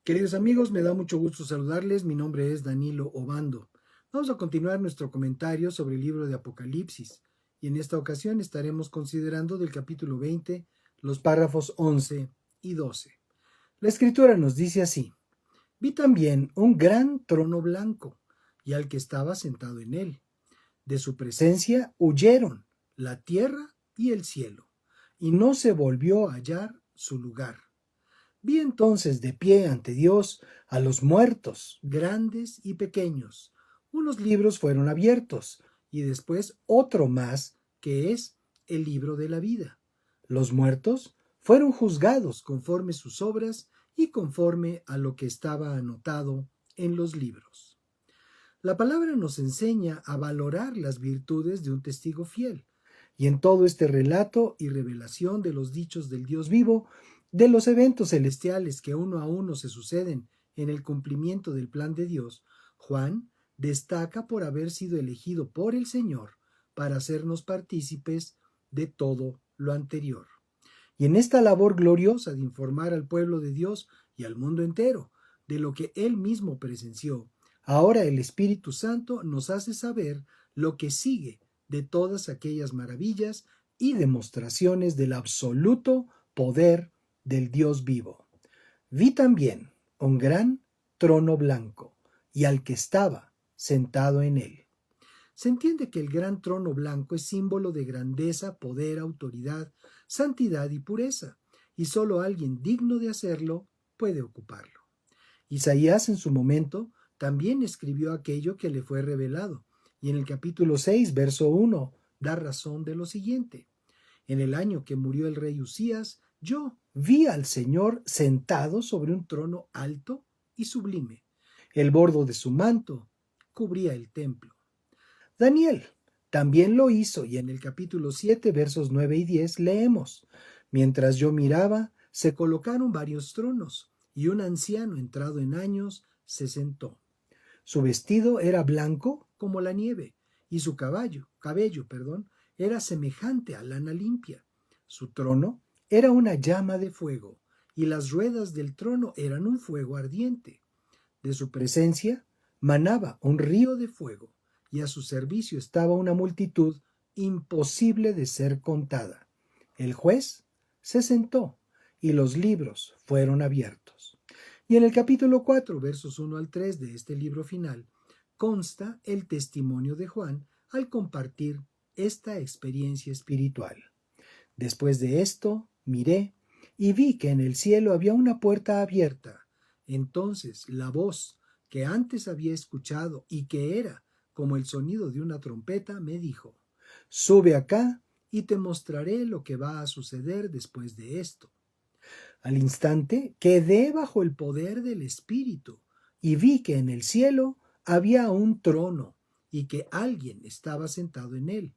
Queridos amigos, me da mucho gusto saludarles. Mi nombre es Danilo Obando. Vamos a continuar nuestro comentario sobre el libro de Apocalipsis y en esta ocasión estaremos considerando del capítulo 20 los párrafos 11 y 12. La escritura nos dice así: Vi también un gran trono blanco y al que estaba sentado en él. De su presencia huyeron la tierra y el cielo, y no se volvió a hallar su lugar. Vi entonces de pie ante Dios a los muertos, grandes y pequeños. Unos libros fueron abiertos, y después otro más, que es el libro de la vida. Los muertos fueron juzgados conforme sus obras y conforme a lo que estaba anotado en los libros. La palabra nos enseña a valorar las virtudes de un testigo fiel. Y en todo este relato y revelación de los dichos del Dios vivo, de los eventos celestiales que uno a uno se suceden en el cumplimiento del plan de Dios, Juan destaca por haber sido elegido por el Señor para hacernos partícipes de todo lo anterior. Y en esta labor gloriosa de informar al pueblo de Dios y al mundo entero de lo que Él mismo presenció, ahora el Espíritu Santo nos hace saber lo que sigue de todas aquellas maravillas y demostraciones del absoluto poder del Dios vivo. Vi también un gran trono blanco y al que estaba sentado en él. Se entiende que el gran trono blanco es símbolo de grandeza, poder, autoridad, santidad y pureza, y solo alguien digno de hacerlo puede ocuparlo. Isaías en su momento también escribió aquello que le fue revelado, y en el capítulo 6, verso 1, da razón de lo siguiente: en el año que murió el rey Usías, yo vi al Señor sentado sobre un trono alto y sublime. El bordo de su manto cubría el templo. Daniel también lo hizo, y en el capítulo 7, versos 9 y 10 leemos: mientras yo miraba, se colocaron varios tronos, y un anciano entrado en años se sentó. Su vestido era blanco como la nieve, y su cabello, era semejante a lana limpia. Su trono era una llama de fuego, y las ruedas del trono eran un fuego ardiente. De su presencia manaba un río de fuego, y a su servicio estaba una multitud imposible de ser contada. El juez se sentó, y los libros fueron abiertos. Y en el capítulo 4, versos 1 al 3 de este libro final, consta el testimonio de Juan al compartir esta experiencia espiritual. Después de esto, miré y vi que en el cielo había una puerta abierta. Entonces la voz que antes había escuchado y que era como el sonido de una trompeta me dijo: sube acá y te mostraré lo que va a suceder después de esto. Al instante quedé bajo el poder del Espíritu y vi que en el cielo había un trono y que alguien estaba sentado en él.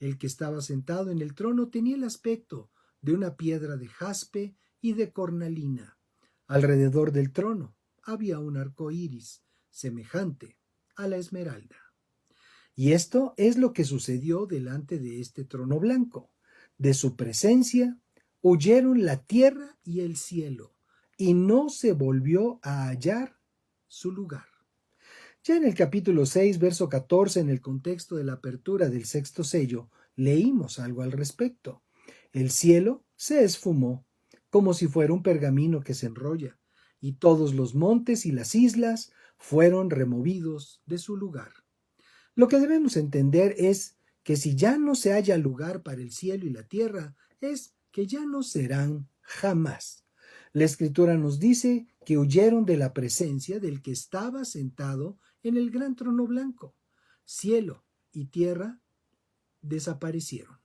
El que estaba sentado en el trono tenía el aspecto de una piedra de jaspe y de cornalina. Alrededor del trono había un arco iris semejante a la esmeralda. Y esto es lo que sucedió delante de este trono blanco. De su presencia huyeron la tierra y el cielo, y no se volvió a hallar su lugar. Ya en el capítulo 6, verso 14, en el contexto de la apertura del sexto sello, leímos algo al respecto. El cielo se esfumó, como si fuera un pergamino que se enrolla, y todos los montes y las islas fueron removidos de su lugar. Lo que debemos entender es que si ya no se halla lugar para el cielo y la tierra, es que ya no serán jamás. La Escritura nos dice que huyeron de la presencia del que estaba sentado en el gran trono blanco. Cielo y tierra desaparecieron.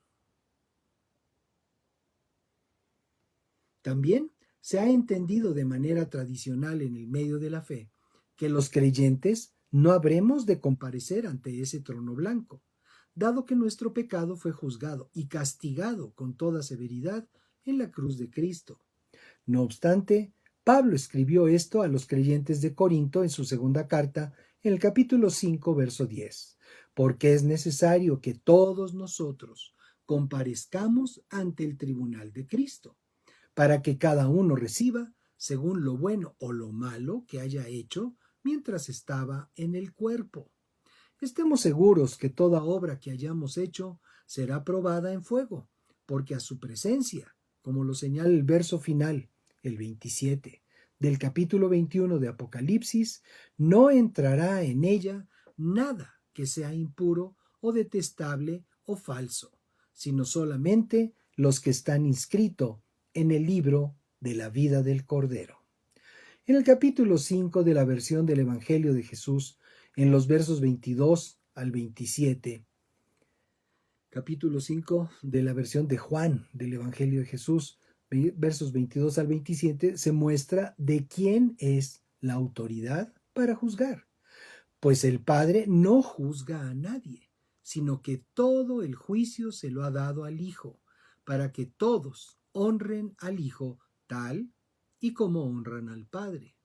También se ha entendido de manera tradicional en el medio de la fe que los creyentes no habremos de comparecer ante ese trono blanco, dado que nuestro pecado fue juzgado y castigado con toda severidad en la cruz de Cristo. No obstante, Pablo escribió esto a los creyentes de Corinto en su segunda carta, en el capítulo 5, verso 10, porque es necesario que todos nosotros comparezcamos ante el tribunal de Cristo, para que cada uno reciba según lo bueno o lo malo que haya hecho mientras estaba en el cuerpo. Estemos seguros que toda obra que hayamos hecho será probada en fuego, porque a su presencia, como lo señala el verso final, el 27, del capítulo 21 de Apocalipsis, no entrará en ella nada que sea impuro o detestable o falso, sino solamente los que están inscritos en el libro de la vida del Cordero. En el capítulo 5 de la versión del Evangelio de Jesús, en los versos 22 al 27, capítulo 5 de la versión de Juan del Evangelio de Jesús, versos 22 al 27, se muestra de quién es la autoridad para juzgar. Pues el Padre no juzga a nadie, sino que todo el juicio se lo ha dado al Hijo, para que todos honren al Hijo tal y como honran al Padre.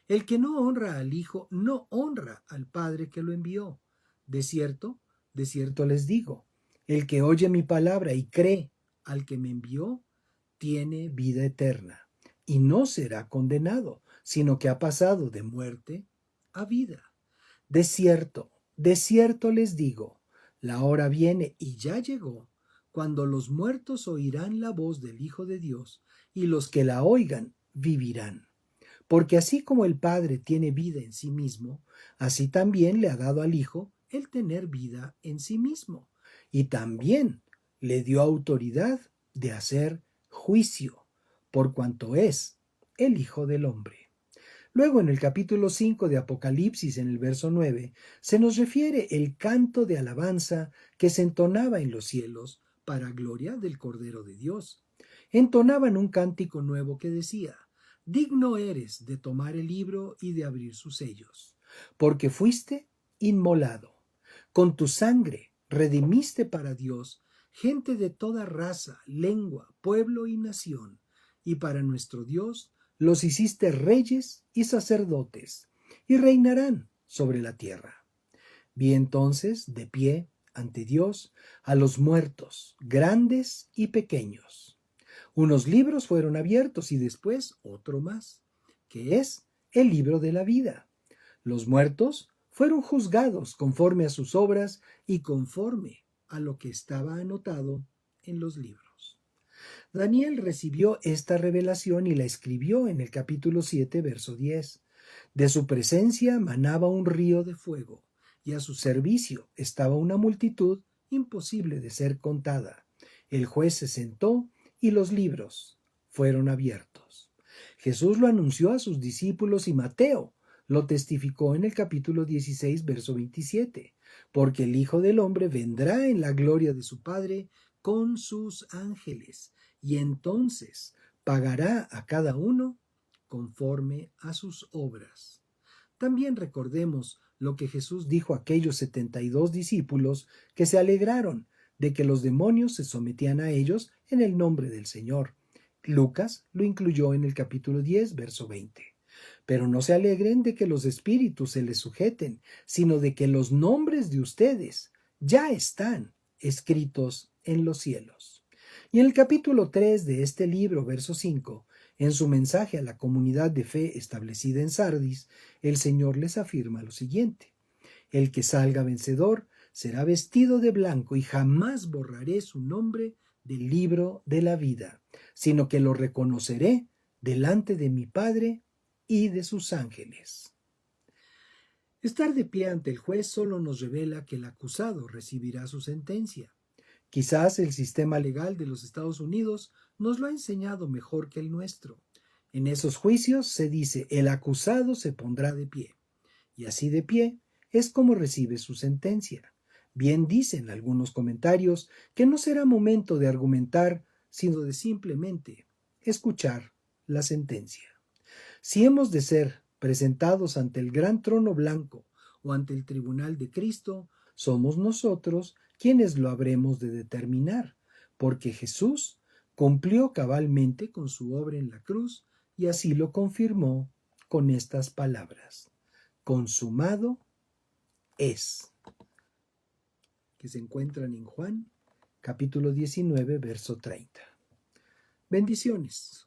El que no honra al Hijo no honra al Padre que lo envió. De cierto les digo, el que oye mi palabra y cree al que me envió, tiene vida eterna, y no será condenado, sino que ha pasado de muerte a vida. De cierto les digo, la hora viene y ya llegó, cuando los muertos oirán la voz del Hijo de Dios, y los que la oigan vivirán. Porque así como el Padre tiene vida en sí mismo, así también le ha dado al Hijo el tener vida en sí mismo. Y también le dio autoridad de hacer juicio, por cuanto es el Hijo del Hombre. Luego en el capítulo 5 de Apocalipsis, en el verso 9, se nos refiere el canto de alabanza que se entonaba en los cielos para gloria del Cordero de Dios. Entonaban un cántico nuevo que decía: digno eres de tomar el libro y de abrir sus sellos, porque fuiste inmolado. Con tu sangre redimiste para Dios gente de toda raza, lengua, pueblo y nación, y para nuestro Dios los hiciste reyes y sacerdotes, y reinarán sobre la tierra. Vi entonces de pie ante Dios a los muertos, grandes y pequeños. Unos libros fueron abiertos y después otro más, que es el libro de la vida. Los muertos fueron juzgados conforme a sus obras y conforme a lo que estaba anotado en los libros. Daniel recibió esta revelación y la escribió en el capítulo 7, verso 10. De su presencia manaba un río de fuego, y a su servicio estaba una multitud imposible de ser contada. El juez se sentó y los libros fueron abiertos. Jesús lo anunció a sus discípulos y Mateo lo testificó en el capítulo 16, verso 27, porque el Hijo del Hombre vendrá en la gloria de su Padre con sus ángeles, y entonces pagará a cada uno conforme a sus obras. También recordemos lo que Jesús dijo a aquellos 72 discípulos que se alegraron de que los demonios se sometían a ellos en el nombre del Señor. Lucas lo incluyó en el capítulo 10, verso 20. Pero no se alegren de que los espíritus se les sujeten, sino de que los nombres de ustedes ya están escritos en los cielos. Y en el capítulo 3 de este libro, verso 5, en su mensaje a la comunidad de fe establecida en Sardis, el Señor les afirma lo siguiente: el que salga vencedor será vestido de blanco y jamás borraré su nombre del libro de la vida, sino que lo reconoceré delante de mi Padre y de sus ángeles. Estar de pie ante el juez solo nos revela que el acusado recibirá su sentencia. Quizás el sistema legal de los Estados Unidos nos lo ha enseñado mejor que el nuestro. En esos juicios se dice: el acusado se pondrá de pie, y así de pie es como recibe su sentencia. Bien dicen algunos comentarios que no será momento de argumentar, sino de simplemente escuchar la sentencia. Si hemos de ser presentados ante el gran trono blanco o ante el tribunal de Cristo, somos nosotros quienes lo habremos de determinar, porque Jesús cumplió cabalmente con su obra en la cruz y así lo confirmó con estas palabras: consumado es, que se encuentran en Juan capítulo 19, verso 30. Bendiciones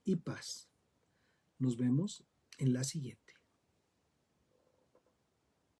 y paz. Nos vemos en la siguiente.